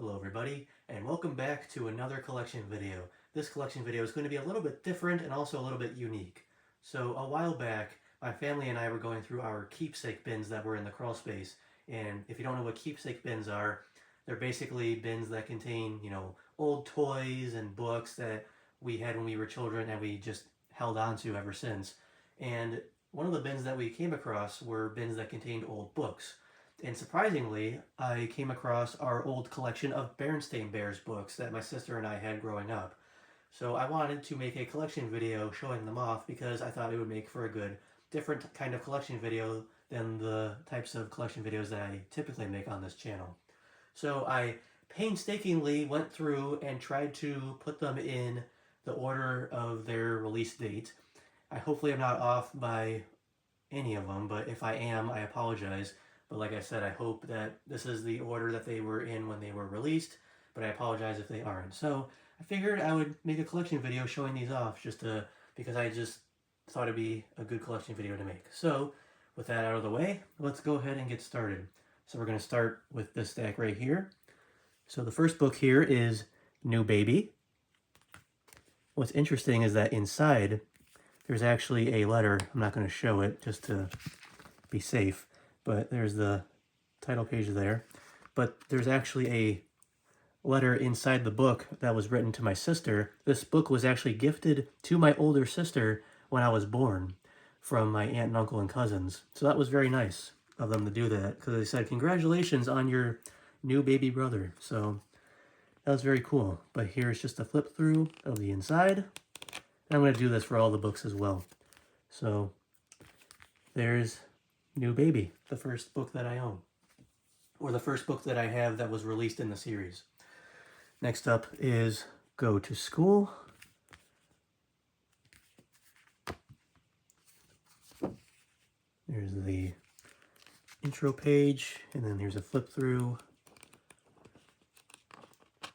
Hello everybody, and welcome back to another collection video. This collection video is going to be a little bit different and also a little bit unique. So a while back, my family and I were going through our keepsake bins that were in the crawl space. And if you don't know what keepsake bins are, they're basically bins that contain, old toys and books that we had when we were children and we just held on to ever since. And one of the bins that we came across were bins that contained old books. And surprisingly, I came across our old collection of Berenstain Bears books that my sister and I had growing up. So I wanted to make a collection video showing them off because I thought it would make for a good, different kind of collection video than the types of collection videos that I typically make on this channel. So I painstakingly went through and tried to put them in the order of their release date. Hopefully I'm not off by any of them, but if I am, I apologize. But like I said, I hope that this is the order that they were in when they were released, but I apologize if they aren't. So I figured I would make a collection video showing these off because I just thought it'd be a good collection video to make. So with that out of the way, let's go ahead and get started. So we're going to start with this stack right here. So the first book here is New Baby. What's interesting is that inside there's actually a letter. I'm not going to show it just to be safe. But there's the title page there. But there's actually a letter inside the book that was written to my sister. This book was actually gifted to my older sister when I was born from my aunt and uncle and cousins. So that was very nice of them to do that because they said, congratulations on your new baby brother. So that was very cool. But here's just a flip through of the inside. And I'm going to do this for all the books as well. So there's New Baby, the first book that I own, or the first book that I have that was released in the series. Next up is Go to School. There's the intro page, and then here's a flip through.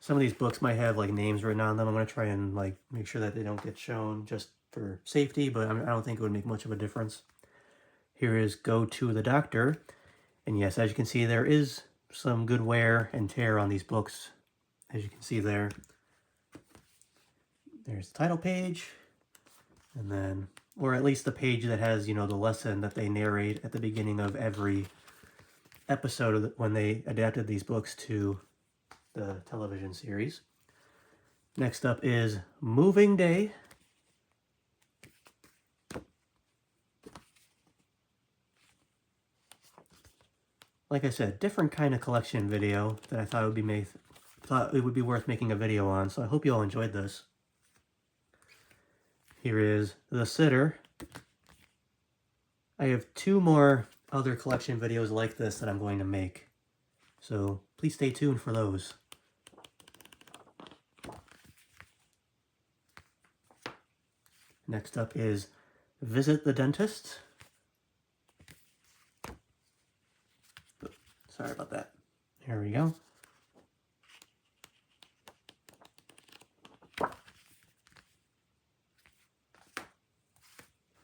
Some of these books might have like names written on them. I'm going to try and make sure that they don't get shown just for safety, but I don't think it would make much of a difference. Here is Go to the Doctor. And yes, as you can see, there is some good wear and tear on these books. As you can see there. There's the title page. And then, or at least the page that has, the lesson that they narrate at the beginning of every episode when they adapted these books to the television series. Next up is Moving Day. Like I said, different kind of collection video that I thought it would be worth making a video on, so I hope you all enjoyed this. Here is The Sitter. I have 2 more other collection videos like this that I'm going to make, so please stay tuned for those. Next up is Visit the Dentist. Sorry about that. Here we go.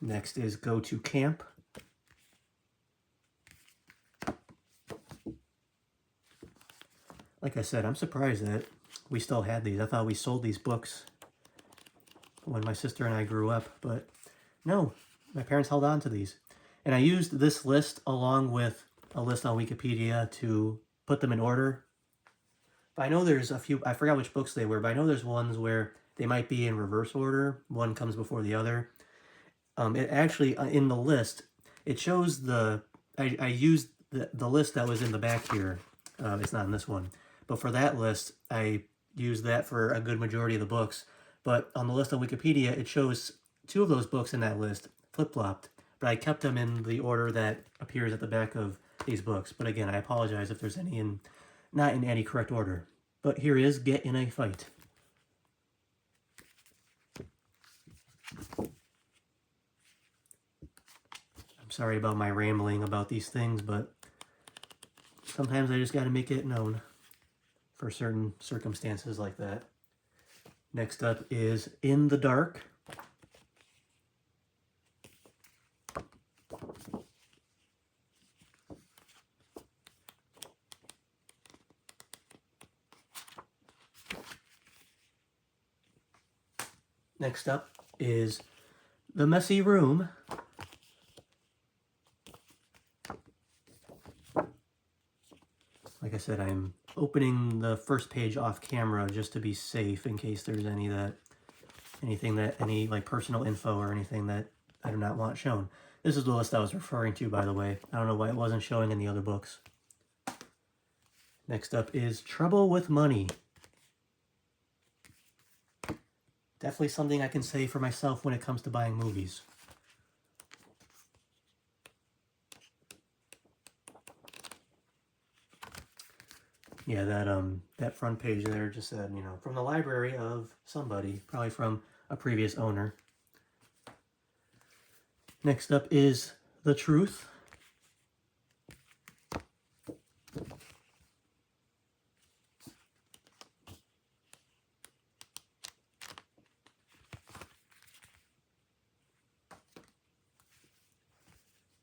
Next is Go to Camp. Like I said, I'm surprised that we still had these. I thought we sold these books when my sister and I grew up, but no, my parents held on to these. And I used this list along with a list on Wikipedia to put them in order. But I know there's a few, I forgot which books they were, but I know there's ones where they might be in reverse order. One comes before the other. It actually, in the list, it shows I used the list that was in the back here. It's not in this one. But for that list, I used that for a good majority of the books. But on the list on Wikipedia, it shows 2 of those books in that list flip-flopped. But I kept them in the order that appears at the back of these books. But again, I apologize if there's any not in any correct order. But here is Get in a Fight. I'm sorry about my rambling about these things, but sometimes I just got to make it known for certain circumstances like that. Next up is In the Dark. Next up is The Messy Room. Like I said, I'm opening the first page off camera just to be safe in case there's any like personal info or anything that I do not want shown. This is the list I was referring to, by the way. I don't know why it wasn't showing in the other books. Next up is Trouble with Money. Definitely something I can say for myself when it comes to buying movies. Yeah, that front page there just said, you know, from the library of somebody, probably from a previous owner. Next up is The Truth.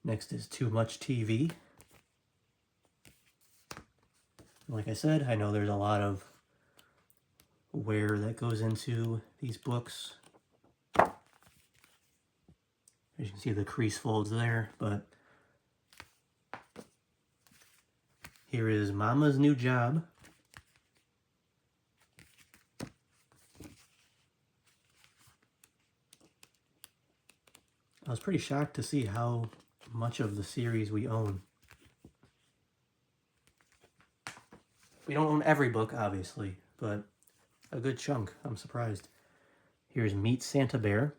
Next is Too Much TV. Like I said, I know there's a lot of wear that goes into these books. As you can see the crease folds there, but here is Mama's New Job. I was pretty shocked to see how much of the series we own. We don't own every book, obviously, but a good chunk. I'm surprised. Here's Meet Santa Bear.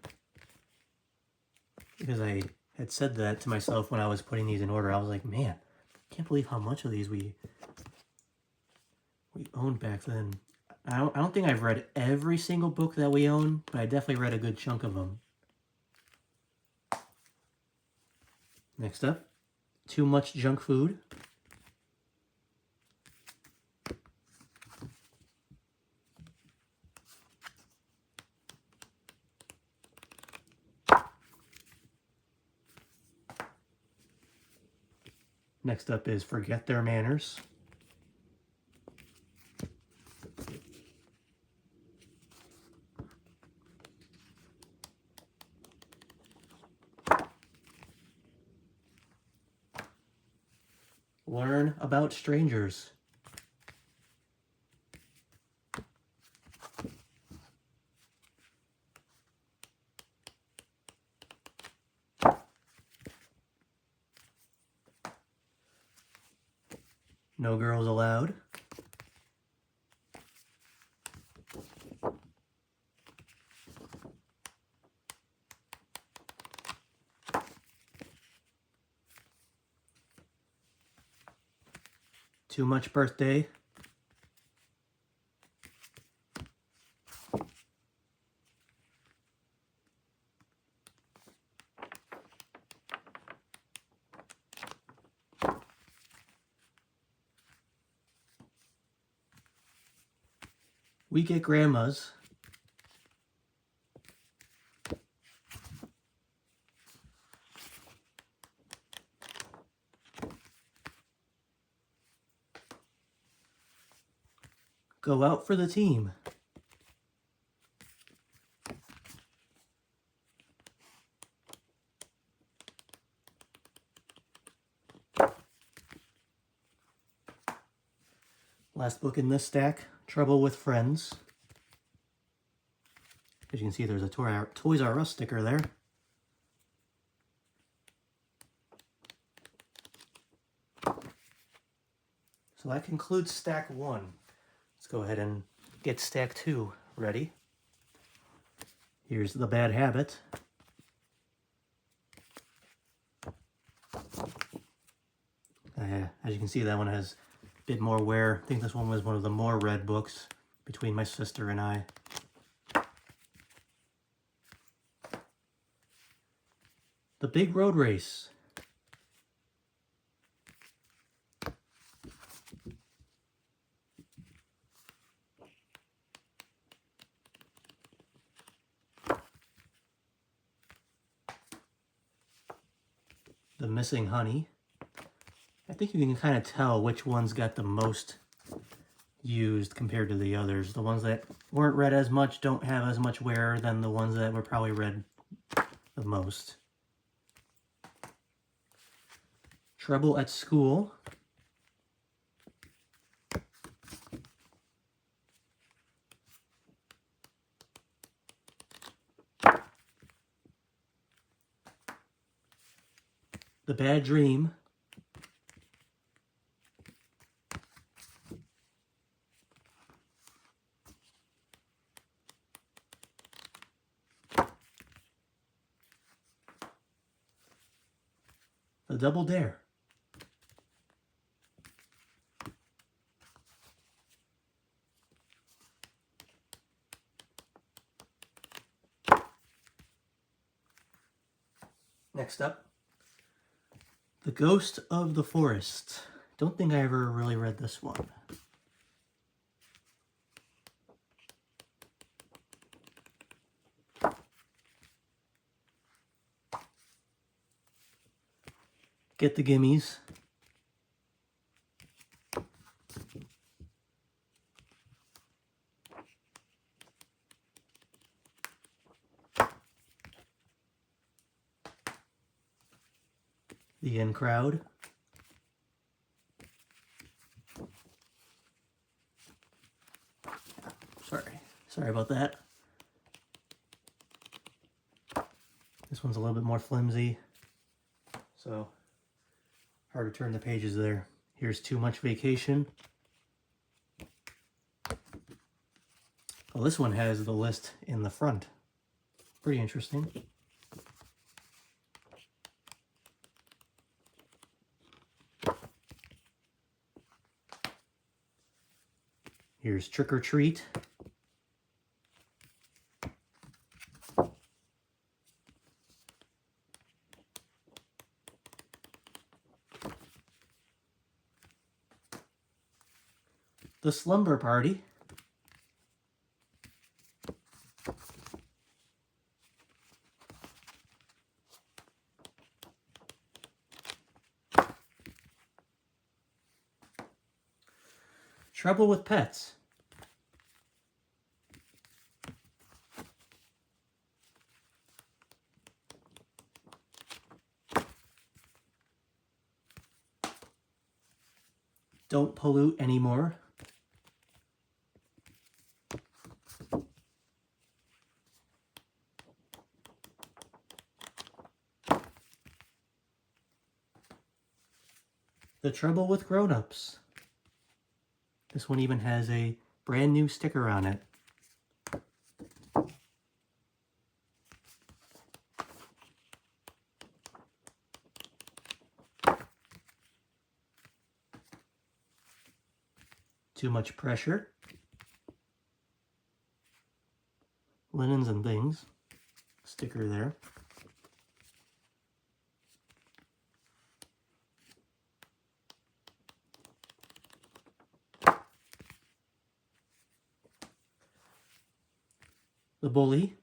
Because I had said that to myself when I was putting these in order. I was like, man, I can't believe how much of these we owned back then. I don't think I've read every single book that we own, but I definitely read a good chunk of them. Next up, Too Much Junk Food. Next up is Forget Their Manners. Learn About Strangers. No Girls Allowed. Too Much Birthday. Week at Grandma's. Go Out for the Team. Last book in this stack, Trouble with Friends. As you can see, there's a Toys R Us sticker there. So that concludes stack 1. Let's go ahead and get stack 2 ready. Here's The Bad Habit. As you can see, that one has a bit more wear. I think this one was one of the more read books between my sister and I. The Big Road Race. The Missing Honey. I think you can kind of tell which one's got the most used compared to the others. The ones that weren't read as much don't have as much wear than the ones that were probably read the most. Trouble at School. The Bad Dream. The Double Dare. Next up, The Ghost of the Forest. Don't think I ever really read this one. Get the Gimmies. The In Crowd. Sorry about that. This one's a little bit more flimsy, so hard to turn the pages there. Here's Too Much Vacation. Well, this one has the list in the front. Pretty interesting. Here's Trick or Treat. The Slumber Party. Trouble with Pets. Don't Pollute Anymore. The Trouble with Grown-Ups. This one even has a brand new sticker on it. Too Much Pressure. Linens and Things. Sticker there. The Bully.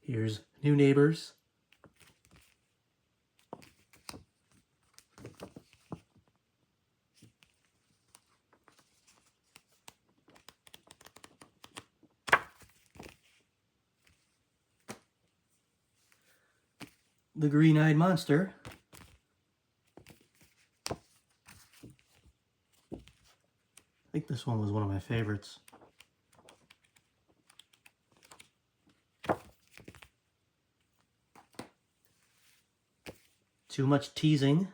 Here's New Neighbors. The Green-Eyed Monster. I think this one was one of my favorites. Too Much Teasing.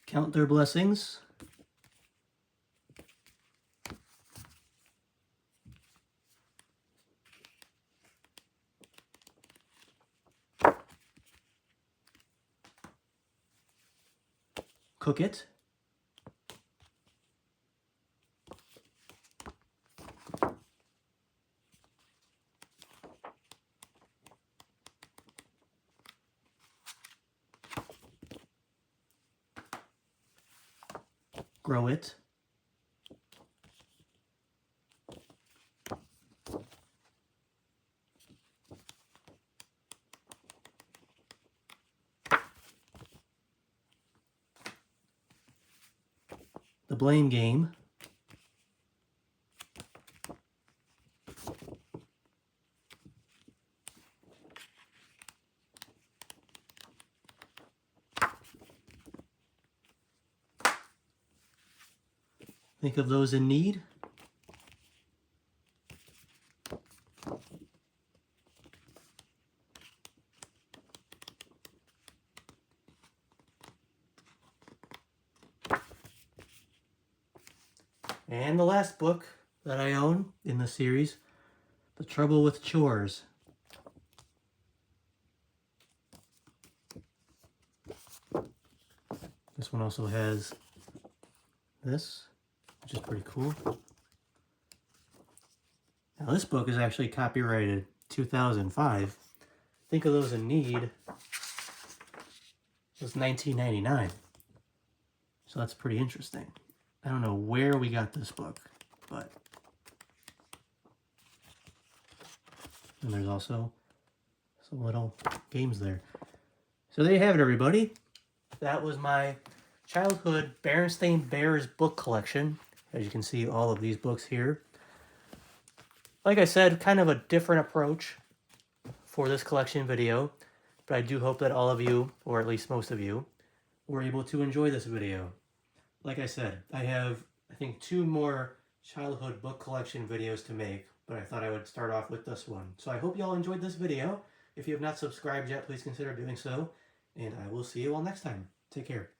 Count Their Blessings. Cook It. Velcro it. The Blame Game. Think of those in need. And the last book that I own in the series, The Trouble with Chores. This one also has this, which is pretty cool. Now this book is actually copyrighted 2005. Think of those in need. It was 1999. So that's pretty interesting. I don't know where we got this book, but... And there's also some little games there. So there you have it, everybody. That was my childhood Berenstain Bears book collection. As you can see, all of these books here. Like I said, kind of a different approach for this collection video, but I do hope that all of you, or at least most of you, were able to enjoy this video. Like I said, I have, I think, 2 more childhood book collection videos to make, but I thought I would start off with this one. So I hope you all enjoyed this video. If you have not subscribed yet, please consider doing so, and I will see you all next time. Take care.